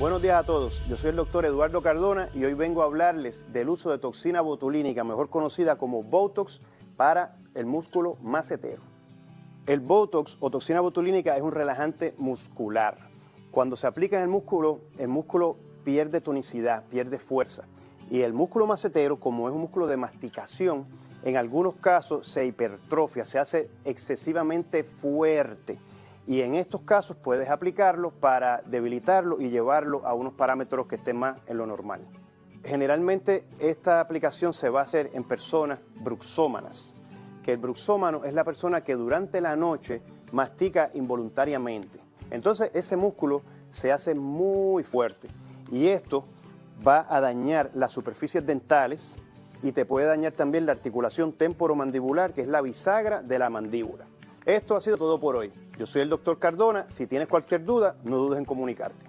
Buenos días a todos, yo soy el doctor Eduardo Cardona y hoy vengo a hablarles del uso de toxina botulínica, mejor conocida como Botox, para el músculo macetero. El Botox o toxina botulínica es un relajante muscular. Cuando se aplica en el músculo pierde tonicidad, pierde fuerza. Y el músculo macetero, como es un músculo de masticación, en algunos casos se hipertrofia, se hace excesivamente fuerte. Y en estos casos puedes aplicarlo para debilitarlo y llevarlo a unos parámetros que estén más en lo normal. Generalmente esta aplicación se va a hacer en personas bruxómanas, que el bruxómano es la persona que durante la noche mastica involuntariamente. Entonces ese músculo se hace muy fuerte y esto va a dañar las superficies dentales y te puede dañar también la articulación temporomandibular, que es la bisagra de la mandíbula. Esto ha sido todo por hoy. Yo soy el doctor Cardona. Si tienes cualquier duda, no dudes en comunicarte.